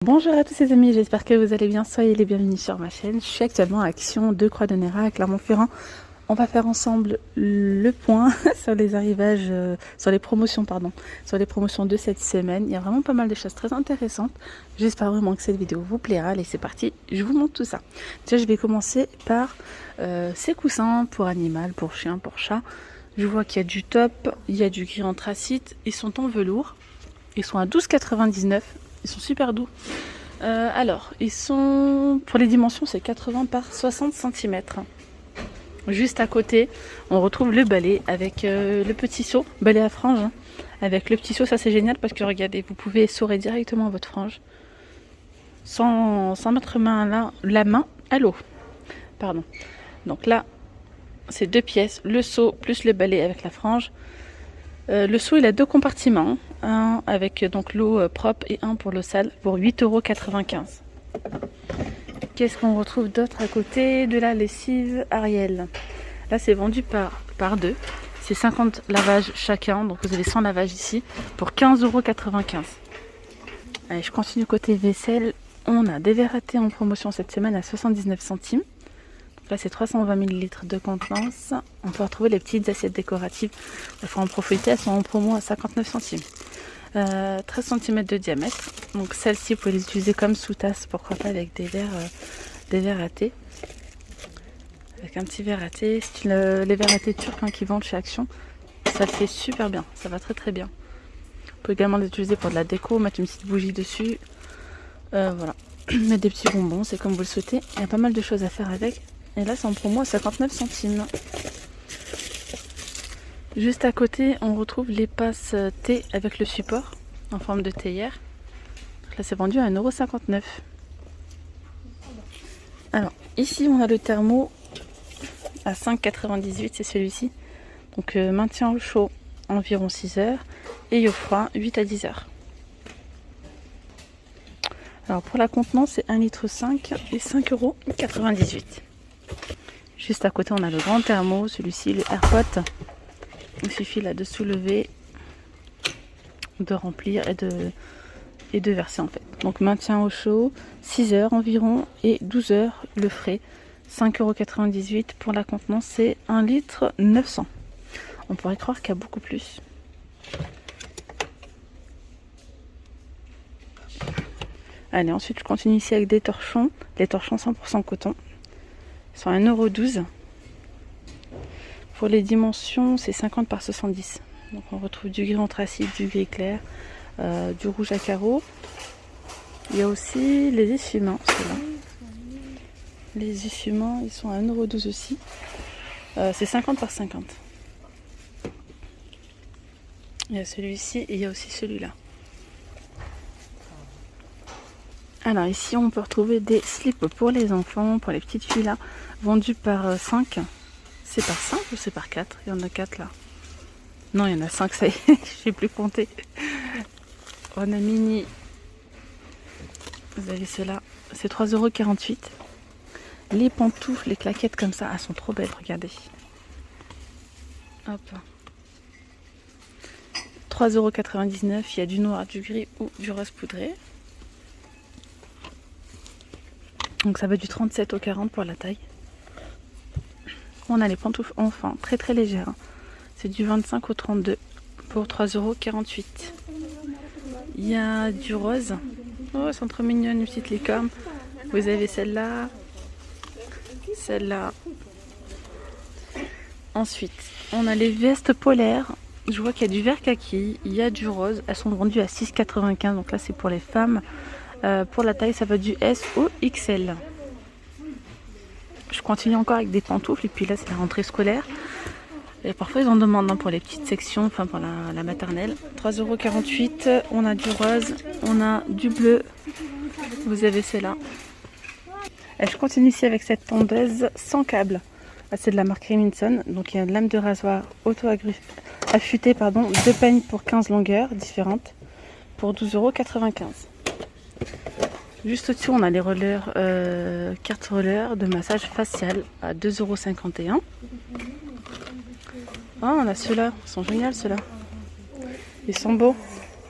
Bonjour à tous les amis, j'espère que vous allez bien, soyez les bienvenus sur ma chaîne. Je suis actuellement à Action de Croix-de-Nérac à Clermont-Ferrand. On va faire ensemble le point sur les arrivages, sur les promotions de cette semaine. Il y a vraiment pas mal de choses très intéressantes. J'espère vraiment que cette vidéo vous plaira. Allez, c'est parti, je vous montre tout ça. Déjà, je vais commencer par ces coussins pour animal, pour chien, pour chat. Je vois qu'il y a du top, il y a du gris anthracite, ils sont en velours. Ils sont à 12,99 €. Ils sont super doux. Alors, ils sont... Pour les dimensions, c'est 80 par 60 cm. Juste à côté, on retrouve le balai avec le petit seau, balai à frange. Hein. Avec le petit seau, ça c'est génial parce que regardez, vous pouvez essorer directement votre frange sans mettre la main à l'eau. Pardon. Donc là, c'est 2 pièces, le seau plus le balai avec la frange. Le seau il a 2 compartiments, un avec donc l'eau propre et un pour l'eau sale pour 8,95 €. Qu'est-ce qu'on retrouve d'autre à côté? De la lessive Ariel. Là c'est vendu par deux, c'est 50 lavages chacun, donc vous avez 100 lavages ici pour 15,95 €. Allez, je continue côté vaisselle. On a des verres à thé en promotion cette semaine à 79 centimes. Là, c'est 320 ml de contenance. On peut retrouver les petites assiettes décoratives. Il faut en profiter, elles sont en promo à 59 centimes. 13 cm de diamètre. Donc, celles-ci, vous pouvez les utiliser comme sous-tasse, pourquoi pas avec des verres à thé. Avec un petit verre à thé, style les verres à thé turcs qui vendent chez Action. Ça le fait super bien, ça va très très bien. Vous pouvez également les utiliser pour de la déco, mettre une petite bougie dessus. Voilà, mettre des petits bonbons, c'est comme vous le souhaitez. Il y a pas mal de choses à faire avec. Et là, c'est en promo à 59 centimes. Juste à côté, on retrouve les passes thé avec le support en forme de théière. Là, c'est vendu à 1,59 €. Alors, ici, on a le thermo à 5,98 €, c'est celui-ci. Donc, maintien au chaud environ 6 heures et au froid 8 à 10 heures. Alors, pour la contenance, c'est 1,5 litre et 5,98 €. Juste à côté, on a le grand thermo, celui-ci, le AirPot. Il suffit là de soulever, de remplir et de verser en fait. Donc maintien au chaud, 6 heures environ et 12 heures le frais. 5,98 € pour la contenance, c'est 1,9 litre. On pourrait croire qu'il y a beaucoup plus. Allez, ensuite je continue ici avec des torchons. Les torchons 100% coton. Ils sont à 1,12 €. Pour les dimensions, c'est 50 par 70. Donc on retrouve du gris anthracite, du gris clair, du rouge à carreaux. Il y a aussi les essuie-mains, ceux-là. Les essuie-mains, ils sont à 1,12 € aussi. C'est 50 par 50. Il y a celui-ci et il y a aussi celui-là. Alors ici, on peut retrouver des slips pour les enfants, pour les petites filles là, vendus par 5. C'est par 5 ou c'est par 4? Il y en a 4 là. Non, il y en a 5, ça y est, je n'ai plus compté. On a mini. Vous avez ceux-là, c'est 3,48 €. Les pantoufles, les claquettes comme ça, elles sont trop belles, regardez. Hop. 3,99 €, il y a du noir, du gris ou du rose poudré. Donc ça va du 37 au 40 pour la taille. On a les pantoufles enfants, très très légères. C'est du 25 au 32 pour 3,48 €. Il y a du rose. Oh, elles sont trop mignonnes, une petite licorne. Vous avez celle-là. Celle-là. Ensuite, on a les vestes polaires. Je vois qu'il y a du vert kaki, il y a du rose. Elles sont vendues à 6,95 €. Donc là, c'est pour les femmes. Pour la taille, ça va du S au XL. Je continue encore avec des pantoufles. Et puis là, c'est la rentrée scolaire. Et parfois, ils en demandent pour les petites sections, enfin pour la maternelle. 3,48 €. On a du rose, on a du bleu. Vous avez celle-là. Et je continue ici avec cette tondeuse sans câble. C'est de la marque Remington. Donc il y a une lame de rasoir auto-affûtée, 2 peignes pour 15 longueurs différentes pour 12,95 €. Juste au-dessus, on a les rollers, carte roller de massage facial à 2,51 €. Ah, on a ceux-là, ils sont géniaux ceux-là. Ils sont beaux.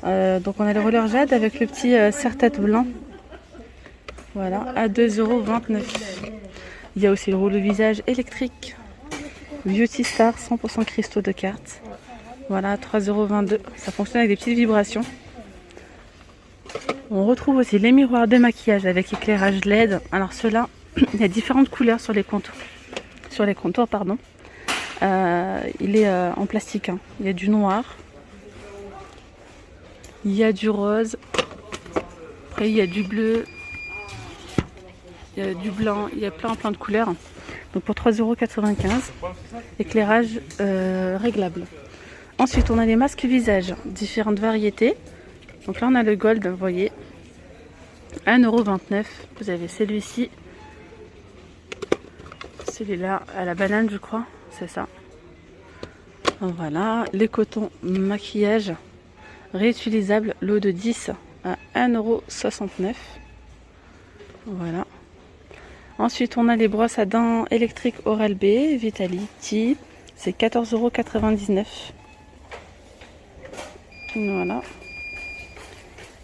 Donc on a les rollers jade avec le petit serre-tête blanc. Voilà, à 2,29 €. Il y a aussi le rouleau visage électrique Beauty Star 100% cristaux de cartes. Voilà, 3,22 €. Ça fonctionne avec des petites vibrations. On retrouve aussi les miroirs de maquillage avec éclairage LED. Alors ceux-là, il y a différentes couleurs sur les contours. Pardon. Il est en plastique. Hein. Il y a du noir. Il y a du rose. Après, il y a du bleu. Il y a du blanc. Il y a plein de couleurs. Donc pour 3,95 €. Éclairage réglable. Ensuite, on a les masques visage. Différentes variétés. Donc là, on a le gold, vous voyez. 1,29 €. Vous avez celui-ci. Celui-là à la banane, je crois. C'est ça. Voilà. Les cotons maquillage réutilisables. Lot de 10 à 1,69 €. Voilà. Ensuite, on a les brosses à dents électriques Oral-B Vitality. C'est 14,99 €. Voilà.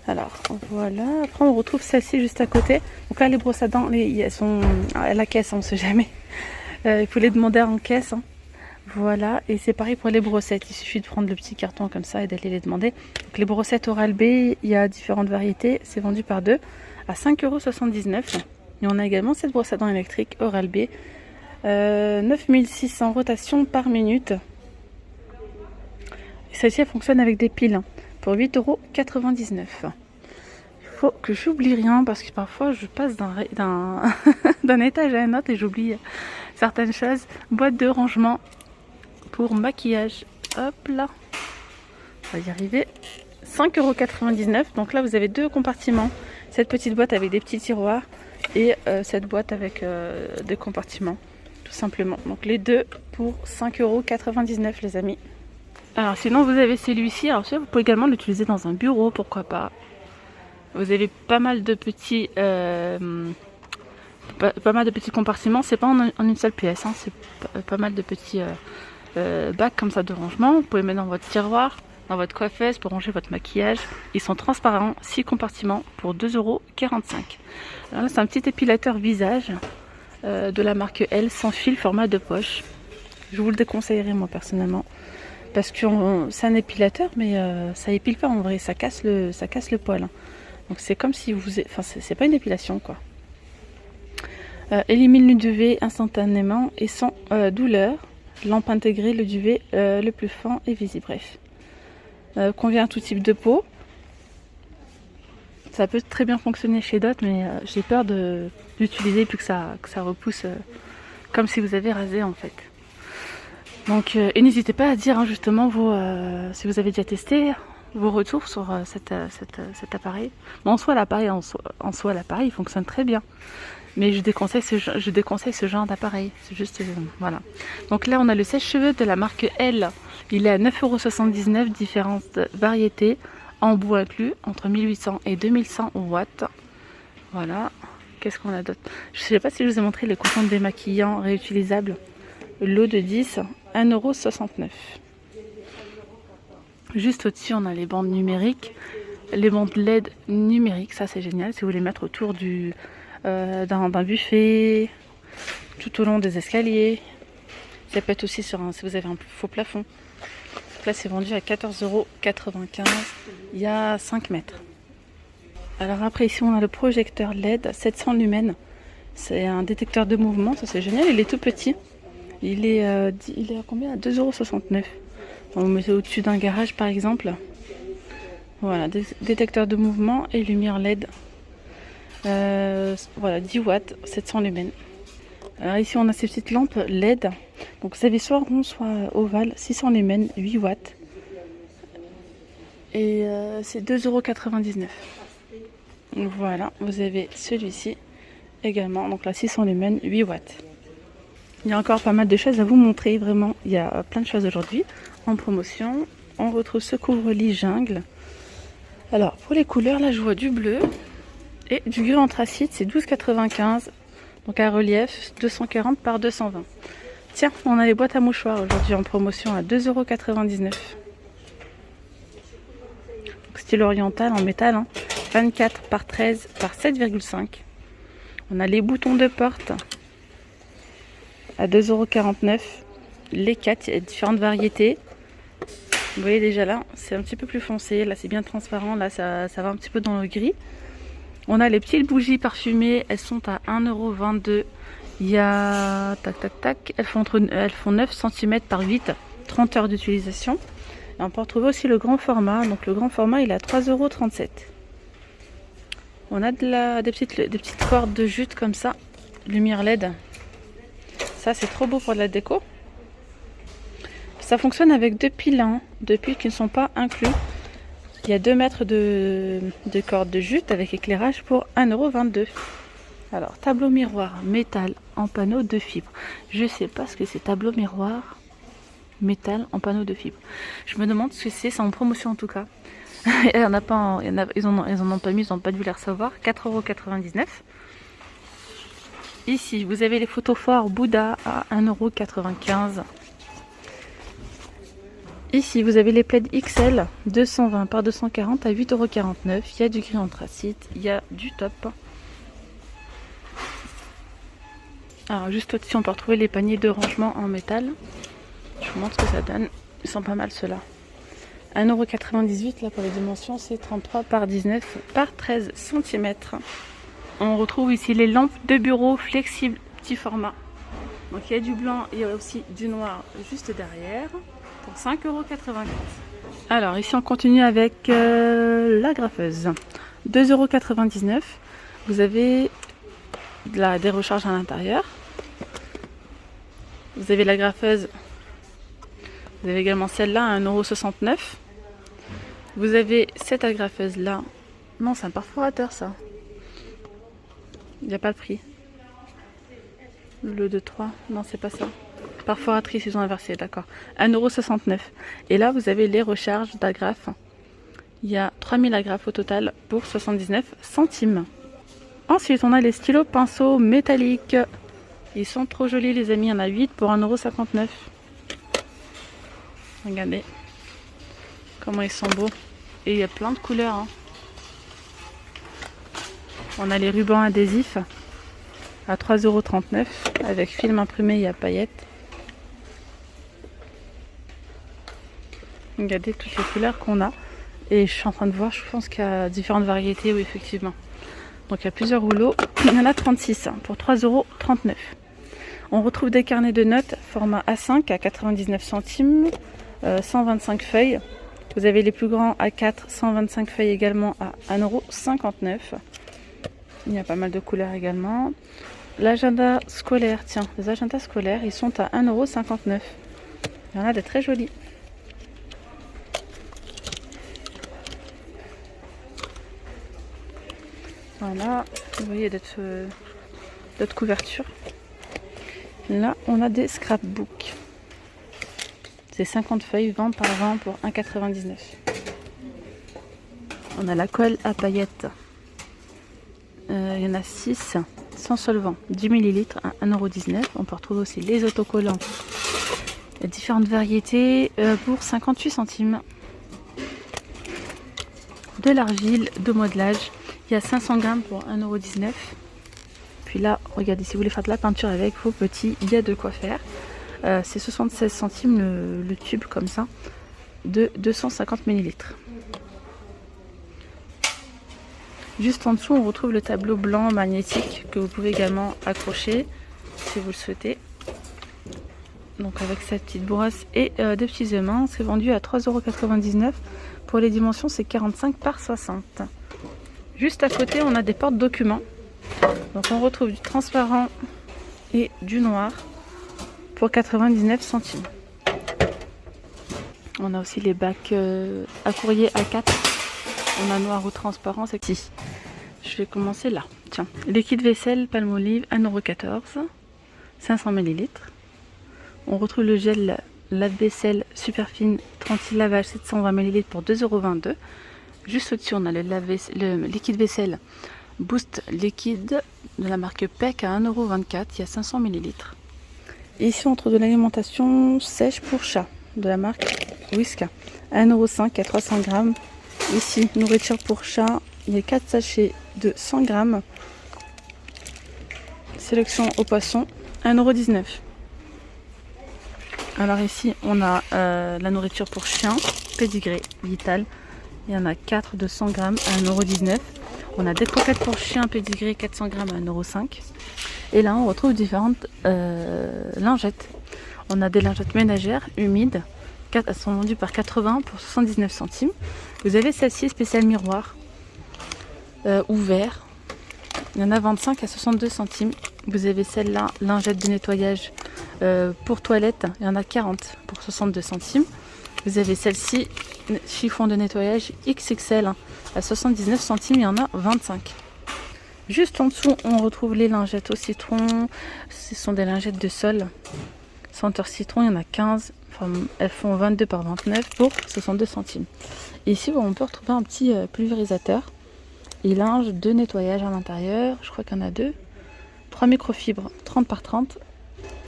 Alors, voilà. Après, on retrouve celle-ci juste à côté. Donc là, les brosses à dents, elles sont à la caisse, on ne sait jamais. Il faut les demander en caisse. Hein. Voilà. Et c'est pareil pour les brossettes. Il suffit de prendre le petit carton comme ça et d'aller les demander. Donc, les brossettes Oral-B, il y a différentes variétés. C'est vendu par deux à 5,79 €. Et on a également cette brosse à dents électrique Oral-B. 9600 rotations par minute. Et celle-ci, elle fonctionne avec des piles. Hein, pour 8,99 €. Il faut que j'oublie rien parce que parfois je passe d'un étage à un autre et j'oublie certaines choses. Boîte de rangement pour maquillage. Hop là. On va y arriver. 5,99 €. Donc là, vous avez deux compartiments. Cette petite boîte avec des petits tiroirs et cette boîte avec des compartiments. Tout simplement. Donc les deux pour 5,99 € les amis. Alors sinon vous avez celui-ci, alors celui-là vous pouvez également l'utiliser dans un bureau, pourquoi pas. Vous avez pas mal de petits compartiments, c'est pas en une seule pièce, hein. C'est pas mal de petits bacs comme ça de rangement. Vous pouvez mettre dans votre tiroir, dans votre coiffeuse pour ranger votre maquillage. Ils sont transparents, 6 compartiments pour 2,45 €. Alors là c'est un petit épilateur visage de la marque L sans fil format de poche. Je vous le déconseillerais moi personnellement. Parce que c'est un épilateur, mais ça épile pas en vrai, ça casse le poil. Hein. Donc c'est comme si vous... Enfin, c'est pas une épilation, quoi. Élimine le duvet instantanément et sans douleur. Lampe intégrée, le duvet le plus fin et visible. Bref. Convient à tout type de peau. Ça peut très bien fonctionner chez d'autres, mais j'ai peur d'utiliser puis que ça repousse comme si vous avez rasé, en fait. Donc, et n'hésitez pas à dire hein, justement si vous avez déjà testé vos retours sur cet appareil. Bon, en soi l'appareil il fonctionne très bien, mais je déconseille ce genre d'appareil. C'est juste voilà. Donc là on a le sèche-cheveux de la marque L. Il est à 9,79 €, différentes variétés en bout inclus entre 1800 et 2100 watts. Voilà. Qu'est-ce qu'on a d'autre? Je ne sais pas si je vous ai montré les cotons démaquillants réutilisables. Lot de 10, 1,69 €. Juste au-dessus, on a les bandes numériques. Les bandes LED numériques, ça c'est génial. Si vous voulez mettre autour d'un buffet, tout au long des escaliers. Ça peut être aussi si vous avez un faux plafond. Donc là, c'est vendu à 14,95 €. Il y a 5 mètres. Alors après, ici, on a le projecteur LED 700 lumens. C'est un détecteur de mouvement, ça c'est génial. Il est tout petit. Il est à combien? À 2,69 €. On le met au-dessus d'un garage par exemple. Voilà, détecteur de mouvement et lumière LED. Voilà, 10 watts, 700 lumens. Alors ici on a ces petites lampes LED. Donc vous avez soit rond, soit ovale, 600 lumens, 8 watts. Et c'est 2,99 €. Voilà, vous avez celui-ci également. Donc là 600 lumens, 8 watts. Il y a encore pas mal de choses à vous montrer, vraiment. Il y a plein de choses aujourd'hui en promotion. On retrouve ce couvre-lit jungle. Alors, pour les couleurs, là, je vois du bleu et du gris anthracite. C'est 12,95 €. Donc, un relief 240 par 220. Tiens, on a les boîtes à mouchoirs aujourd'hui en promotion à 2,99 €. Style oriental en métal. Hein. 24 par 13 par 7,5. On a les boutons de porte à 2,49 €. Les 4, il y a différentes variétés. Vous voyez déjà là, c'est un petit peu plus foncé. Là, c'est bien transparent. Là, ça va un petit peu dans le gris. On a les petites bougies parfumées. Elles sont à 1,22 €. Il y a... Tac, tac, tac. Elles font 9 cm par 8. 30 heures d'utilisation. Et on peut retrouver aussi le grand format. Donc, le grand format, il est à 3,37 €. On a des petites cordes de jute comme ça. Lumière LED. Ça, c'est trop beau pour de la déco. Ça fonctionne avec 2 piles, hein, 2 piles qui ne sont pas inclus. Il y a 2 mètres de cordes de jute avec éclairage pour 1,22 €. Alors, tableau miroir, métal en panneau de fibre. Je ne sais pas ce que c'est, tableau miroir, métal en panneau de fibre. Je me demande ce que c'est en promotion en tout cas. Ils en ont pas mis, ils n'ont pas dû les recevoir. 4,99 €. Ici, vous avez les photos forts Bouddha à 1,95 €. Ici, vous avez les plaids XL 220 par 240 à 8,49 €. Il y a du gris anthracite, il y a du top. Alors, juste au-dessus, on peut retrouver les paniers de rangement en métal. Je vous montre ce que ça donne. Ils sont pas mal ceux-là. 1,98 € là pour les dimensions, c'est 33 par 19 par 13 cm. On retrouve ici les lampes de bureau flexibles, petit format. Donc il y a du blanc et il y a aussi du noir juste derrière pour 5,95 €. Alors ici on continue avec la graffeuse. 2,99 €. Vous avez des recharges à l'intérieur. Vous avez la graffeuse. Vous avez également celle-là à 1,69 €. Vous avez cette agrafeuse là. Non, c'est un perforateur ça. Il n'y a pas le prix. Le 2,3. Non, c'est pas ça. Perforatrice, ils ont inversé, d'accord. 1,69 €. Et là, vous avez les recharges d'agrafes. Il y a 3000 agrafes au total pour 79 centimes. Ensuite, on a les stylos pinceaux métalliques. Ils sont trop jolis, les amis. Il y en a 8 pour 1,59 €. Regardez comment ils sont beaux. Et il y a plein de couleurs. Hein. On a les rubans adhésifs à 3,39 € avec film imprimé et à paillettes. Regardez toutes les couleurs qu'on a. Et je suis en train de voir, je pense qu'il y a différentes variétés, oui, effectivement. Donc il y a plusieurs rouleaux. Il y en a 36 pour 3,39 €. On retrouve des carnets de notes format A5 à 99 centimes, 125 feuilles. Vous avez les plus grands A4, 125 feuilles également à 1,59 €. Il y a pas mal de couleurs également. L'agenda scolaire, tiens, les agendas scolaires, ils sont à 1,59 €. Il y en a des très jolis. Voilà, vous voyez d'autres couvertures. Là, on a des scrapbooks. C'est 50 feuilles, 20 par 20 pour 1,99 €. On a la colle à paillettes. Il y en a 6 sans solvant, 10 ml à 1,19 €. On peut retrouver aussi les autocollants. Il y a différentes variétés pour 58 centimes. De l'argile de modelage. Il y a 500 grammes pour 1,19 €. Puis là, regardez, si vous voulez faire de la peinture avec vos petits, il y a de quoi faire. C'est 76 centimes le tube comme ça, de 250 ml. Juste en dessous, on retrouve le tableau blanc magnétique que vous pouvez également accrocher si vous le souhaitez. Donc avec cette petite brosse et des petits aimants, c'est vendu à 3,99 €. Pour les dimensions, c'est 45 par 60. Juste à côté, on a des porte-documents. Donc on retrouve du transparent et du noir pour 99 centimes. On a aussi les bacs à courrier A4. On a noir ou transparent, c'est ici. Je vais commencer là. Tiens, liquide vaisselle Palmolive 1,14 €, 500 ml. On retrouve le gel lave-vaisselle super fine 36 lavages 720 ml pour 2,22 €. Juste au-dessus, on a le liquide vaisselle Boost liquide de la marque PEC à 1,24 €. Il y a 500 ml. Et ici, on trouve de l'alimentation sèche pour chat de la marque Whiskas à 1,05 € à 300 grammes. Ici, nourriture pour chat. Il y a 4 sachets de 100 grammes sélection au poisson, 1,19 €. Alors ici, on a la nourriture pour chiens, pédigré, vital. Il y en a 4 de 100 grammes à 1,19 €. On a des croquettes pour chiens, pédigré, 400 grammes à 1,05 €. Et là, on retrouve différentes lingettes. On a des lingettes ménagères humides. Elles sont vendues par 80 pour 79 centimes. Vous avez celle-ci spéciale miroir, ouvert. Il y en a 25 à 62 centimes. Vous avez celle-là, lingette de nettoyage pour toilette. Il y en a 40 pour 62 centimes. Vous avez celle-ci, chiffon de nettoyage XXL à 79 centimes. Il y en a 25. Juste en dessous, on retrouve les lingettes au citron. Ce sont des lingettes de sol. Senteur citron, il y en a 15. Enfin, elles font 22 par 29 pour 62 centimes. Et ici, on peut retrouver un petit pulvérisateur et linge de nettoyage à l'intérieur. Je crois qu'il y en a 2. 3 microfibres 30 par 30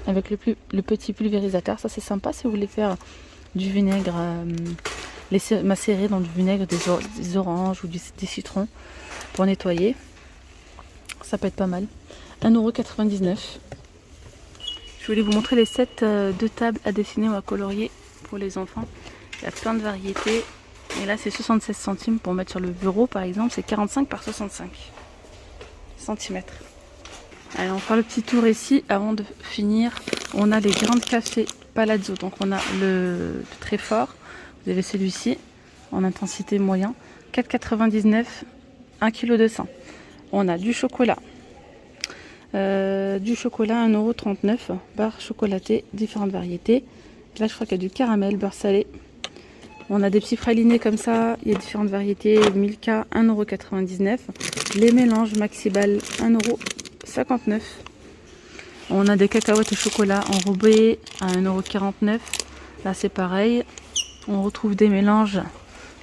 avec le petit pulvérisateur. Ça, c'est sympa si vous voulez faire du vinaigre, macérer dans du vinaigre des oranges ou des citrons pour nettoyer. Ça peut être pas mal. 1,99 €. Je voulais vous montrer les sets de tables à dessiner ou à colorier pour les enfants. Il y a plein de variétés. Et là, c'est 76 centimes pour mettre sur le bureau, par exemple. C'est 45 par 65 cm. Allez, on va faire le petit tour ici. Avant de finir, on a les grains de café Palazzo. Donc, on a le très fort. Vous avez celui-ci en intensité moyen. 4,99 €, 1,2 kg. On a du chocolat. 1,39 €, barre chocolatée, différentes variétés. Là, je crois qu'il y a du caramel, beurre salé. On a des petits pralinés comme ça, il y a différentes variétés. Milka, 1,99 €. Les mélanges Maxibal, 1,59 €. On a des cacahuètes au chocolat enrobées à 1,49 €. Là, c'est pareil. On retrouve des mélanges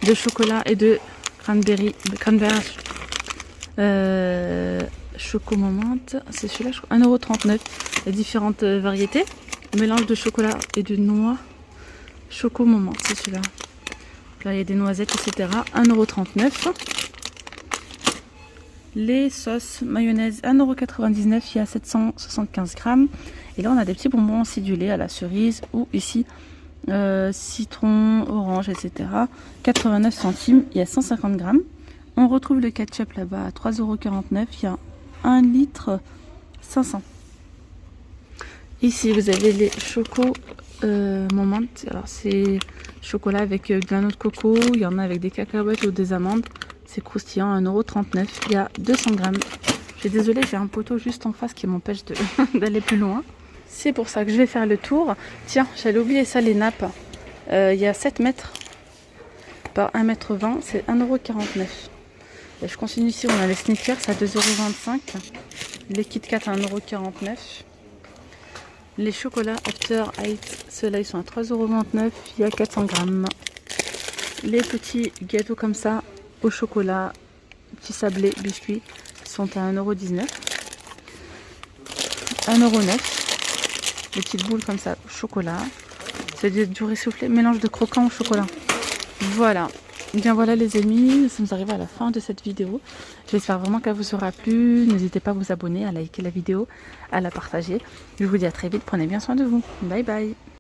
de chocolat et de cranberry. Choco Moment, c'est celui-là, 1,39 €. Il y a différentes variétés. Mélange de chocolat et de noix. Choco Moment, c'est celui-là. Là, il y a des noisettes, etc. 1,39 €. Les sauces mayonnaise, 1,99 €. Il y a 775 grammes. Et là, on a des petits bonbons acidulés à la cerise ou ici, citron, orange, etc. 89 centimes. Il y a 150 grammes. On retrouve le ketchup là-bas à 3,49 €. Il y a 1 litre 500. Ici, vous avez les Choco Moment. Alors, c'est chocolat avec de la noix de coco. Il y en a avec des cacahuètes ou des amandes. C'est croustillant, 1,39 €. Il y a 200 grammes. Je suis désolée, j'ai un poteau juste en face qui m'empêche d'aller plus loin. C'est pour ça que je vais faire le tour. Tiens, j'allais oublier ça, les nappes. Il y a 7 mètres par 1,20 m. C'est 1,49 €. Et je continue ici, on a les sneakers à 2,25 €. Les Kit Kat à 1,49 €. Les chocolats After Eight, ceux-là ils sont à 3,29 €. Il y a 400 grammes. Les petits gâteaux comme ça au chocolat, petits sablés, biscuits, sont à 1,19 €. 1,09 €. Les petites boules comme ça au chocolat. C'est du ressoufflé, mélange de croquant au chocolat. Voilà. Bien voilà les amis, nous sommes arrivés à la fin de cette vidéo. J'espère vraiment qu'elle vous aura plu. N'hésitez pas à vous abonner, à liker la vidéo, à la partager. Je vous dis à très vite, prenez bien soin de vous. Bye bye.